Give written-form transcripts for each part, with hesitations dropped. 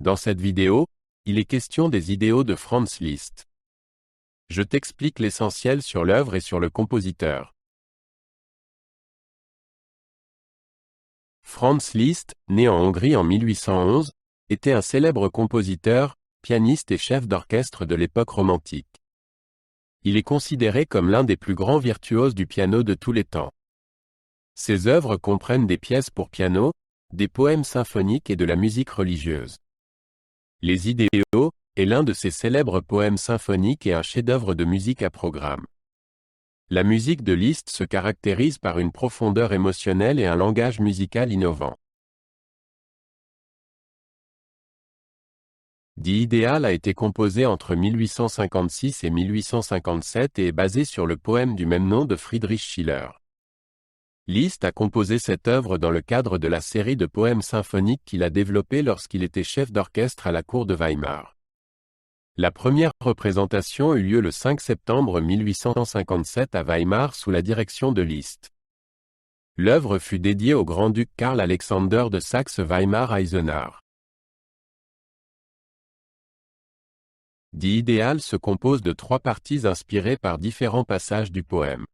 Dans cette vidéo, il est question des idéaux de Franz Liszt. Je t'explique l'essentiel sur l'œuvre et sur le compositeur. Franz Liszt, né en Hongrie en 1811, était un célèbre compositeur, pianiste et chef d'orchestre de l'époque romantique. Il est considéré comme l'un des plus grands virtuoses du piano de tous les temps. Ses œuvres comprennent des pièces pour piano, des poèmes symphoniques et de la musique religieuse. Les Idéaux est l'un de ses célèbres poèmes symphoniques et un chef-d'œuvre de musique à programme. La musique de Liszt se caractérise par une profondeur émotionnelle et un langage musical innovant. Die Ideal a été composé entre 1856 et 1857 et est basé sur le poème du même nom de Friedrich Schiller. Liszt a composé cette œuvre dans le cadre de la série de poèmes symphoniques qu'il a développée lorsqu'il était chef d'orchestre à la cour de Weimar. La première représentation eut lieu le 5 septembre 1857 à Weimar sous la direction de Liszt. L'œuvre fut dédiée au grand-duc Karl Alexander de Saxe-Weimar-Eisenach. Die Ideal se compose de 3 parties inspirées par différents passages du poème.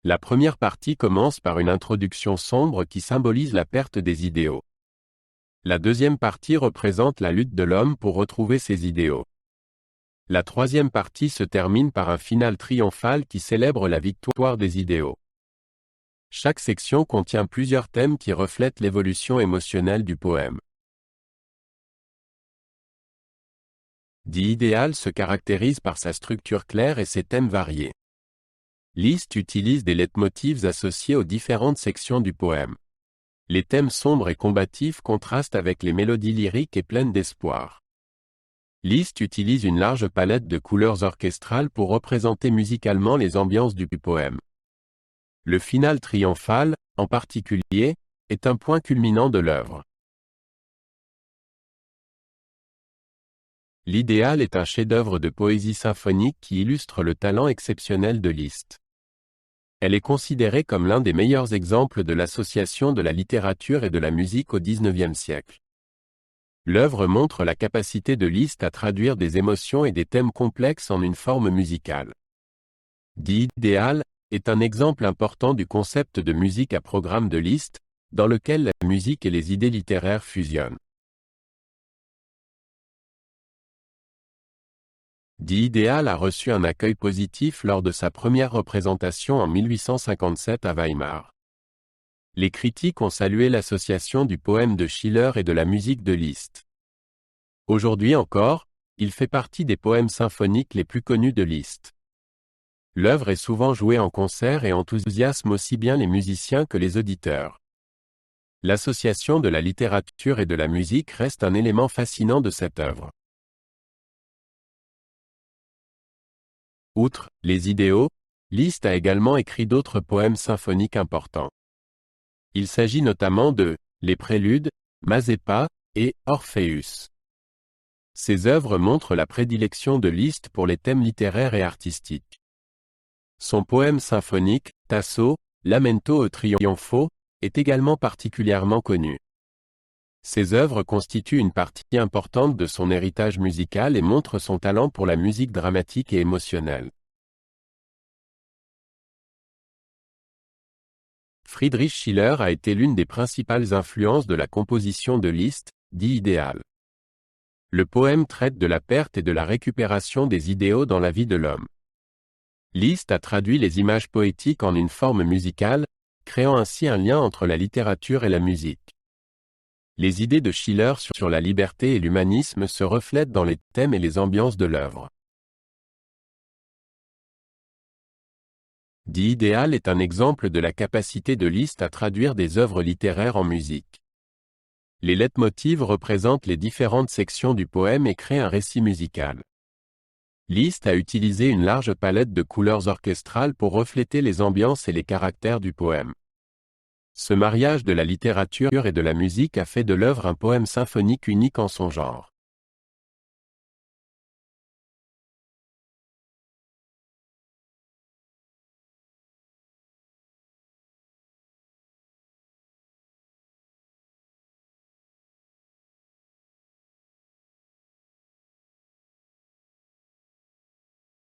La première partie commence par une introduction sombre qui symbolise la perte des idéaux. La deuxième partie représente la lutte de l'homme pour retrouver ses idéaux. La troisième partie se termine par un final triomphal qui célèbre la victoire des idéaux. Chaque section contient plusieurs thèmes qui reflètent l'évolution émotionnelle du poème. Die Ideal se caractérise par sa structure claire et ses thèmes variés. Liszt utilise des leitmotifs associés aux différentes sections du poème. Les thèmes sombres et combatifs contrastent avec les mélodies lyriques et pleines d'espoir. Liszt utilise une large palette de couleurs orchestrales pour représenter musicalement les ambiances du poème. Le final triomphal, en particulier, est un point culminant de l'œuvre. L'Idéal est un chef-d'œuvre de poésie symphonique qui illustre le talent exceptionnel de Liszt. Elle est considérée comme l'un des meilleurs exemples de l'association de la littérature et de la musique au XIXe siècle. L'œuvre montre la capacité de Liszt à traduire des émotions et des thèmes complexes en une forme musicale. Die Ideal est un exemple important du concept de musique à programme de Liszt, dans lequel la musique et les idées littéraires fusionnent. Die Ideal a reçu un accueil positif lors de sa première représentation en 1857 à Weimar. Les critiques ont salué l'association du poème de Schiller et de la musique de Liszt. Aujourd'hui encore, il fait partie des poèmes symphoniques les plus connus de Liszt. L'œuvre est souvent jouée en concert et enthousiasme aussi bien les musiciens que les auditeurs. L'association de la littérature et de la musique reste un élément fascinant de cette œuvre. Outre les idéaux, Liszt a également écrit d'autres poèmes symphoniques importants. Il s'agit notamment de Les Préludes, Mazeppa et Orpheus. Ces œuvres montrent la prédilection de Liszt pour les thèmes littéraires et artistiques. Son poème symphonique, Tasso, Lamento e Trionfo, est également particulièrement connu. Ces œuvres constituent une partie importante de son héritage musical et montrent son talent pour la musique dramatique et émotionnelle. Friedrich Schiller a été l'une des principales influences de la composition de Liszt, Die Ideal. Le poème traite de la perte et de la récupération des idéaux dans la vie de l'homme. Liszt a traduit les images poétiques en une forme musicale, créant ainsi un lien entre la littérature et la musique. Les idées de Schiller sur la liberté et l'humanisme se reflètent dans les thèmes et les ambiances de l'œuvre. Die Ideal est un exemple de la capacité de Liszt à traduire des œuvres littéraires en musique. Les leitmotifs représentent les différentes sections du poème et créent un récit musical. Liszt a utilisé une large palette de couleurs orchestrales pour refléter les ambiances et les caractères du poème. Ce mariage de la littérature et de la musique a fait de l'œuvre un poème symphonique unique en son genre.